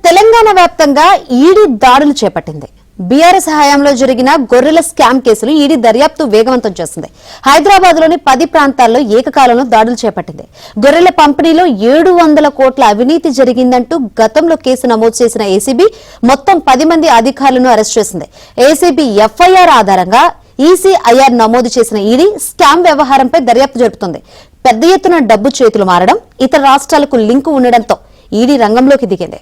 తెలంగాణ వ్యాప్తంగా ఈడీ దాడులు చేపట్టింది. బీఆర్ఎస్ హయాంలో జరిగిన గొర్రెల స్కామ్ కేసులు ఈడీ దర్యాప్తు వేగవంతం చేసింది. హైదరాబాద్ లోని 10 ప్రాంతాల్లో ఏకకాలంలో దాడులు చేపట్టింది. గొర్రెల పంపిణీలో 700 కోట్ల అవినీతి జరిగిందంటూ గతంలో కేసు నమోదు చేసిన ఏసీబీ మొత్తం 10 మంది అధికారులను అరెస్ట్ చేసింది. ఏసీబీ ఎఫ్ఐఆర్ ఆధారంగా ఈసీఐఆర్ నమోదు చేసిన ఈడీ స్కామ్ వ్యవహారంపై దర్యాప్తు జరుపుతుంది. పెద్ద ఎత్తున డబ్బు చేతులు మారడం, ఇతర రాష్ట్రాలకు లింకు ఉండడంతో ఈడీ రంగంలోకి దిగింది.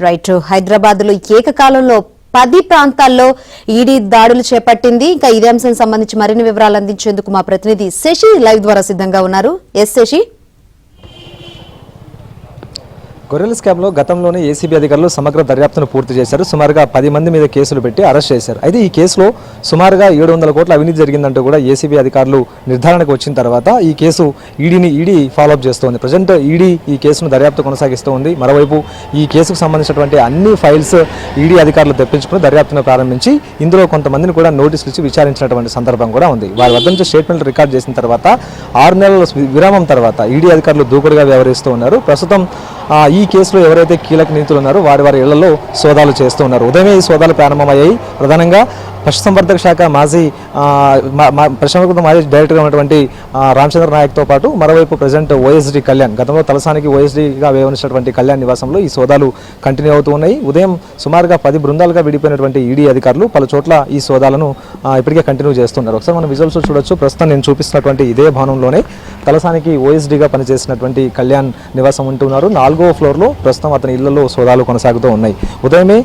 రైట్, హైదరాబాద్ లో ఏకకాలంలో 10 ప్రాంతాల్లో ఈడీ దాడులు చేపట్టింది. ఇంకా ఇదే అంశం సంబంధించి మరిన్ని వివరాలు అందించేందుకు మా ప్రతినిధి శశి లైవ్ ద్వారా సిద్ధంగా ఉన్నారు. ఎస్ శశి. గొర్రెల స్కామ్లో గతంలోనే ఏసీబీ అధికారులు సమగ్ర దర్యాప్తును పూర్తి చేశారు. సుమారుగా 10 మంది మీద కేసులు పెట్టి అరెస్ట్ చేశారు. అయితే ఈ కేసులో సుమారుగా 700 కోట్ల అవినీతి జరిగిందంటూ కూడా ఏసీబీ అధికారులు నిర్ధారణకు వచ్చిన తర్వాత ఈ కేసు ఈడీ ఫాలోఅప్ చేస్తోంది. ప్రజెంట్ ఈడీ ఈ కేసును దర్యాప్తు కొనసాగిస్తూ ఉంది. మరోవైపు ఈ కేసుకు సంబంధించినటువంటి అన్ని ఫైల్స్ ఈడీ అధికారులు తెప్పించుకుని దర్యాప్తును ప్రారంభించి ఇందులో కొంతమందిని కూడా నోటీసులు ఇచ్చి విచారించినటువంటి సందర్భం కూడా ఉంది. వారి వద్ద నుంచి స్టేట్మెంట్ రికార్డ్ చేసిన తర్వాత 6 నెలల విరామం తర్వాత ఈడీ అధికారులు దూకుడుగా వ్యవహరిస్తూ ఉన్నారు. ప్రస్తుతం ఈ కేసులో ఎవరైతే కీలక నిందితులు ఉన్నారో వారి ఇళ్లలో సోదాలు చేస్తూ ఉన్నారు. ఉదయమే ఈ సోదాలు ప్రారంభమయ్యాయి. ప్రధానంగా పశుసంవర్ధక శాఖ మాజీ డైరెక్టర్గా ఉన్నటువంటి రామచంద్ర నాయక్తో పాటు మరోవైపు ప్రెసిడెంట్ ఓఎస్డీ కళ్యాణ్, గతంలో తలసానికి ఓఎస్డీగా వ్యవహరించినటువంటి కళ్యాణ్ నివాసంలో ఈ సోదాలు కంటిన్యూ అవుతూ ఉన్నాయి. ఉదయం సుమారుగా 10 బృందాలుగా విడిపోయినటువంటి ఈడీ అధికారులు పలు చోట్ల ఈ సోదాలను ఇప్పటికే కంటిన్యూ చేస్తున్నారు. ఒకసారి మనం విజువల్స్ చూడొచ్చు. ప్రస్తుతం నేను చూపిస్తున్నటువంటి ఇదే భవనంలోనే తలసానికి ఓఎస్డీగా పనిచేసినటువంటి కళ్యాణ్ నివాసం ఉంటున్నారు. 4వ ఫ్లోర్లో ప్రస్తుతం అతని ఇళ్లలో సోదాలు కొనసాగుతూ ఉన్నాయి. ఉదయమే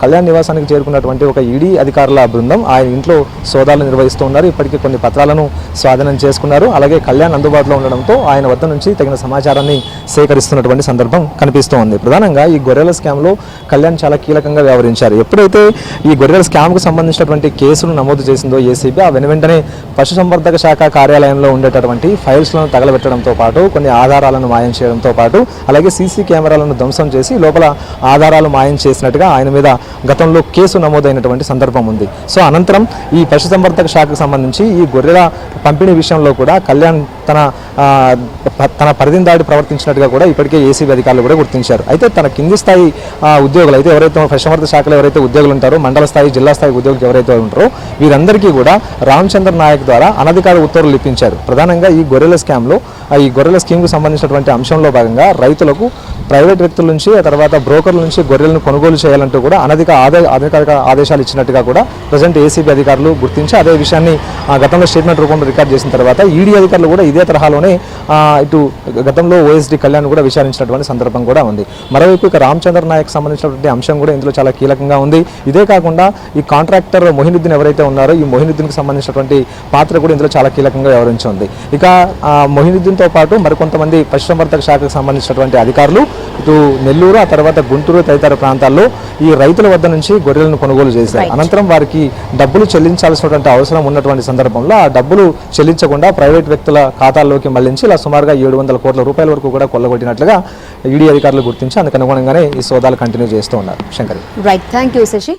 కళ్యాణ్ నివాసానికి చేరుకున్నటువంటి ఒక ఈడీ అధికారుల బృందం ఆయన ఇంట్లో సోదాలు నిర్వహిస్తూ ఉన్నారు. ఇప్పటికే కొన్ని పత్రాలను స్వాధీనం చేసుకున్నారు. అలాగే కళ్యాణ్ అందుబాటులో ఉండడంతో ఆయన వద్ద నుంచి తగిన సమాచారాన్ని సేకరిస్తున్నటువంటి సందర్భం కనిపిస్తూ ఉంది. ప్రధానంగా ఈ గొర్రెల స్కామ్లో కళ్యాణ్ చాలా కీలకంగా వ్యవహరించారు. ఎప్పుడైతే ఈ గొర్రెల స్కామ్కు సంబంధించినటువంటి కేసును నమోదు చేసిందో ఏసీబీ, ఆ వెంటనే పశుసంవర్ధక శాఖ కార్యాలయంలో ఉండేటటువంటి ఫైల్స్లను తగలబెట్టడంతో పాటు కొన్ని ఆధారాలను మాయం చేయడంతో పాటు అలాగే సీసీ కెమెరాలను ధ్వంసం చేసి లోపల ఆధారాలు మాయం చేసినట్టుగా ఆయన మీద గతంలో కేసు నమోదైనటువంటి సందర్భం ఉంది. సో అనంతరం ఈ పశుసంవర్ధక శాఖకు సంబంధించి ఈ గొర్రెల పంపిణీ విషయంలో కూడా కళ్యాణ్ తన పరిధిని దాటి ప్రవర్తించినట్టుగా కూడా ఇప్పటికే ఏసీబీ అధికారులు కూడా గుర్తించారు. అయితే తన కింది స్థాయి ఉద్యోగులు అయితే ఎవరైతే పశుసంవర్ధక శాఖలో ఎవరైతే ఉద్యోగులు ఉంటారో, మండల స్థాయి జిల్లా స్థాయి ఉద్యోగులు ఎవరైతే ఉంటారో వీరందరికీ కూడా రామచంద్ర నాయక్ ద్వారా అనధికార ఉత్తర్వులు ఇప్పించారు. ప్రధానంగా ఈ గొర్రెల స్కామ్లో ఈ గొర్రెల స్కీమ్కు సంబంధించినటువంటి అంశంలో భాగంగా రైతులకు ప్రైవేట్ వ్యక్తుల నుంచి ఆ తర్వాత బ్రోకర్ల నుంచి గొర్రెలను కొనుగోలు చేయాలంటూ కూడా అధికారిక ఆదేశాలు ఇచ్చినట్టుగా కూడా ప్రజెంట్ ఏసీబీ అధికారులు గుర్తించి అదే విషయాన్ని గతంలో స్టేట్మెంట్ రూపంలో రికార్డ్ చేసిన తర్వాత ఈడీ అధికారులు కూడా ఇదే తరహాలోనే ఇటు గతంలో ఓఎస్డీ కళ్యాణ్ కూడా విచారించినటువంటి సందర్భం కూడా ఉంది. మరోవైపు ఇక రామచంద్ర నాయక్ సంబంధించినటువంటి అంశం కూడా ఇందులో చాలా కీలకంగా ఉంది. ఇదే కాకుండా ఈ కాంట్రాక్టర్ మొహినుద్దీన్ ఎవరైతే ఉన్నారో ఈ మొహినుద్దీన్కి సంబంధించినటువంటి పాత్ర కూడా ఇందులో చాలా కీలకంగా వ్యవహరించి ఉంది. ఇక మొహినుద్దీన్తో పాటు మరికొంతమంది పశుసంవర్ధక శాఖకు సంబంధించినటువంటి అధికారులు ఇటు నెల్లూరు ఆ తర్వాత గుంటూరు తదితర ప్రాంతాల్లో ఈ రైతుల వద్ద నుంచి గొర్రెలను కొనుగోలు చేశారు. అనంతరం వారికి డబ్బులు చెల్లించాల్సినటువంటి అవసరం ఉన్నటువంటి సందర్భంలో ఆ డబ్బులు చెల్లించకుండా ప్రైవేట్ వ్యక్తుల ఖాతాల్లోకి మళ్లించి ఇలా సుమారుగా 700 కోట్ల రూపాయల వరకు కూడా కొల్లగొట్టినట్లుగా ఈడీ అధికారులు గుర్తించి అందుకు అనుగుణంగానే ఈ సోదాలు కంటిన్యూ చేస్తూ ఉన్నారు. Shankari. Right, thank you Shashi.